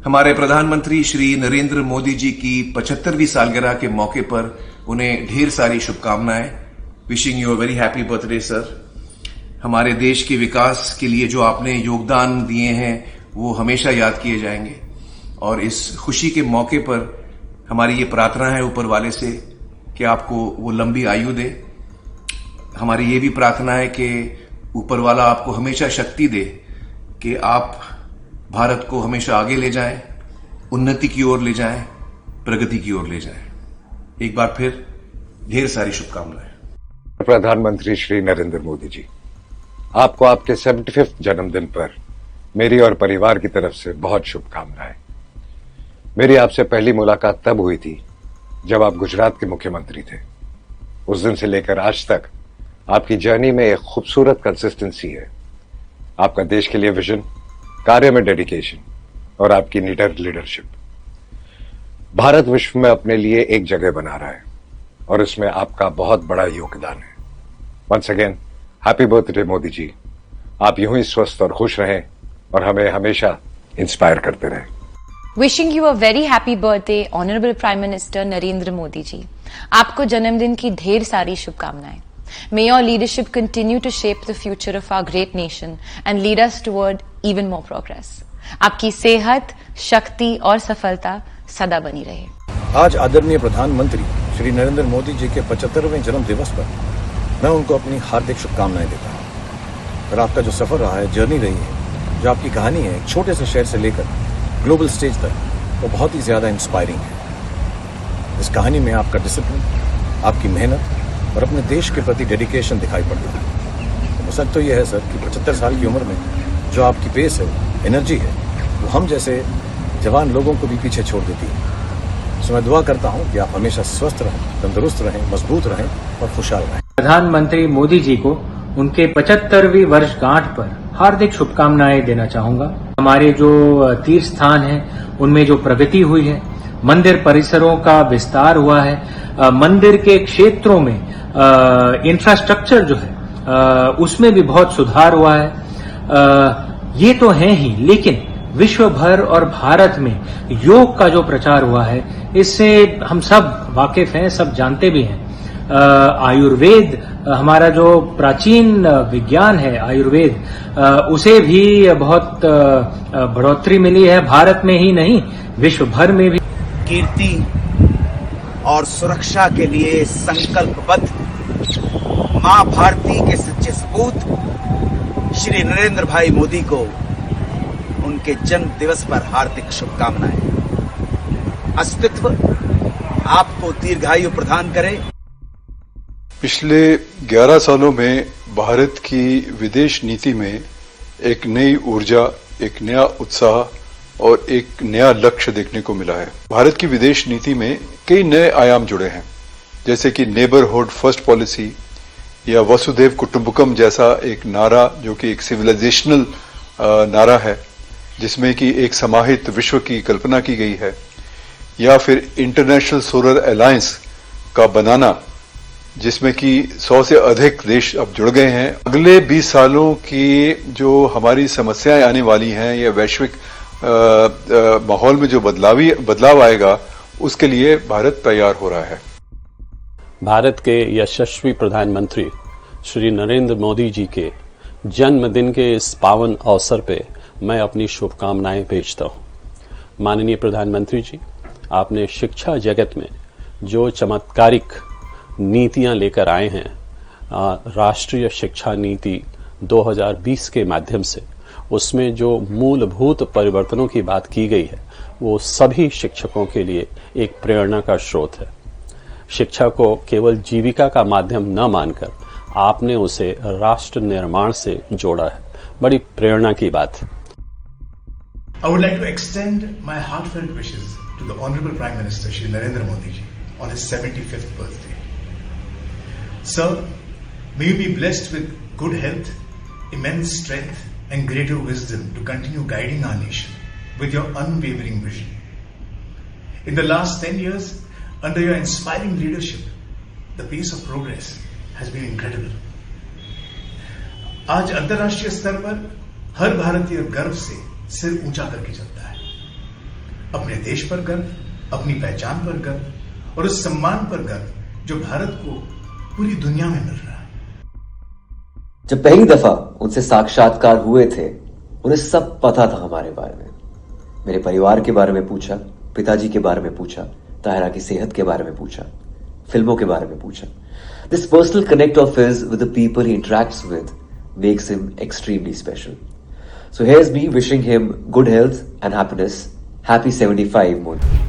हमारे प्रधानमंत्री श्री नरेंद्र मोदी जी की 75वीं सालगिरह के मौके पर उन्हें ढेर सारी शुभकामनाएं। Wishing you a very happy birthday sir. हमारे देश के विकास के लिए जो आपने योगदान दिए हैं वो हमेशा याद किए जाएंगे और इस खुशी के मौके पर हमारी ये प्रार्थना है ऊपर वाले से कि आपको वो लंबी आयु दे। हमारी ये भी प्रार्थना है कि ऊपर वाला आपको हमेशा शक्ति दे कि आप भारत को हमेशा आगे ले जाएं, उन्नति की ओर ले जाएं, प्रगति की ओर ले जाएं। एक बार फिर ढेर सारी शुभकामनाएं। प्रधानमंत्री श्री नरेंद्र मोदी जी, आपको आपके 75वें जन्मदिन पर मेरी और परिवार की तरफ से बहुत शुभकामनाएं। मेरी आपसे पहली मुलाकात तब हुई थी जब आप गुजरात के मुख्यमंत्री थे। उस दिन से लेकर आज तक आपकी जर्नी में एक खूबसूरत कंसिस्टेंसी है। आपका देश के लिए विजन, कार्य में डेडिकेशन और आपकी निडर लीडरशिप भारत विश्व में अपने लिए एक जगह बना रहा है और इसमें आपका बहुत बड़ा योगदान है। Once again happy birthday Modi ji. आप यूं ही स्वस्थ और खुश रहें और हमें हमेशा इंस्पायर करते रहें। Wishing you a very happy birthday honourable prime minister Narendra Modi ji. आपको जन्मदिन की ढेर सारी शुभकामनाएं। May your leadership continue to shape the future of our great nation and lead us toward even more progress. आपकी सेहत, शक्ति और सफलता सदा बनी रहे। आज आदरणीय प्रधानमंत्री श्री नरेंद्र मोदी जी के 75वें जन्म दिवस पर मैं उनको अपनी हार्दिक शुभकामनाएं देता हूं। और आपका जो सफर रहा है, जर्नी रही है, जो आपकी कहानी है एक छोटे से शहर से लेकर ग्लोबल स्टेज तक, वो बहुत ही ज्यादा इंस्पायरिंग है। इस कहानी में आपका डिसिप्लिन, आपकी मेहनत और अपने देश के प्रति डेडिकेशन दिखाई पड़ती है। सच तो यह है सर कि 75 साल की उम्र में जो आपकी पेस है, एनर्जी है, वो हम जैसे जवान लोगों को भी पीछे छोड़ देती है। सो मैं दुआ करता हूं कि आप हमेशा स्वस्थ रहें, तंदुरुस्त रहें, मजबूत रहें और खुशहाल रहें। प्रधानमंत्री मोदी जी को उनके 75वीं वर्षगांठ पर हार्दिक शुभकामनाएं देना चाहूंगा। हमारे जो तीर्थ स्थान हैं उनमें जो प्रगति हुई है, मंदिर परिसरों का विस्तार हुआ है, मंदिर के क्षेत्रों में इंफ्रास्ट्रक्चर जो है उसमें भी बहुत सुधार हुआ है। ये तो है ही, लेकिन विश्व भर और भारत में योग का जो प्रचार हुआ है इससे हम सब वाकिफ हैं, सब जानते भी हैं। आयुर्वेद, हमारा जो प्राचीन विज्ञान है आयुर्वेद, उसे भी बहुत बढ़ोतरी मिली है। भारत में ही नहीं, विश्व भर में भी। कीर्ति और सुरक्षा के लिए संकल्पबद्ध मां भारती के सच्चे सपूत श्री नरेंद्र भाई मोदी को उनके जन्म दिवस पर हार्दिक शुभकामनाएं। अस्तित्व आपको दीर्घायु प्रदान करे। पिछले 11 सालों में भारत की विदेश नीति में एक नई ऊर्जा, एक नया उत्साह और एक नया लक्ष्य देखने को मिला है। भारत की विदेश नीति में कई नए आयाम जुड़े हैं, जैसे कि नेबरहुड फर्स्ट पॉलिसी या वसुधैव कुटुंबकम जैसा एक नारा जो कि एक सिविलाइजेशनल नारा है, जिसमें कि एक समाहित विश्व की कल्पना की गई है, या फिर इंटरनेशनल सोलर अलायंस का बनाना, जिसमें कि 100 से अधिक देश अब जुड़ गए हैं। अगले 20 सालों की जो हमारी समस्याएं आने वाली हैं या वैश्विक माहौल में जो बदलाव आएगा, उसके लिए भारत तैयार हो रहा है। भारत के यशस्वी प्रधानमंत्री श्री नरेंद्र मोदी जी के जन्मदिन के इस पावन अवसर पे मैं अपनी शुभकामनाएं भेजता हूं। माननीय प्रधानमंत्री जी, आपने शिक्षा जगत में जो चमत्कारिक नीतियां लेकर आए हैं, राष्ट्रीय शिक्षा नीति 2020 के माध्यम से, उसमें जो मूलभूत परिवर्तनों की बात की गई है वो सभी शिक्षकों के लिए एक प्रेरणा का स्रोत है। शिक्षा को केवल जीविका का माध्यम न मानकर आपने उसे राष्ट्र निर्माण से जोड़ा है। बड़ी प्रेरणा की बात है। I would like to extend my heartfelt wishes to the Honorable Prime Minister Shri Narendra Modi ji on his 75th birthday. Sir, may you be blessed with good health, immense strength and greater wisdom to continue guiding our nation with your unwavering vision. In the last 10 years, under your inspiring leadership, the pace of progress has been incredible. आज अंतर्राष्ट्रीय स्तर पर हर भारतीय गर्व से सिर ऊंचा करके चलता है। अपने देश पर गर्व, अपनी पहचान पर गर्व और उस सम्मान पर गर्व जो भारत को पूरी दुनिया में मिल रहा है। जब पहली दफा उनसे साक्षात्कार हुए थे, उन्हें सब पता था हमारे बारे में। मेरे परिवार के बारे में पूछा, पिताजी के बारे में पूछा, ताहिरा की सेहत के बारे में पूछा, फिल्मों के बारे में पूछा। This personal connect of his with the people he interacts with makes him extremely special. So here's me wishing him good health and happiness. Happy 75, Modi.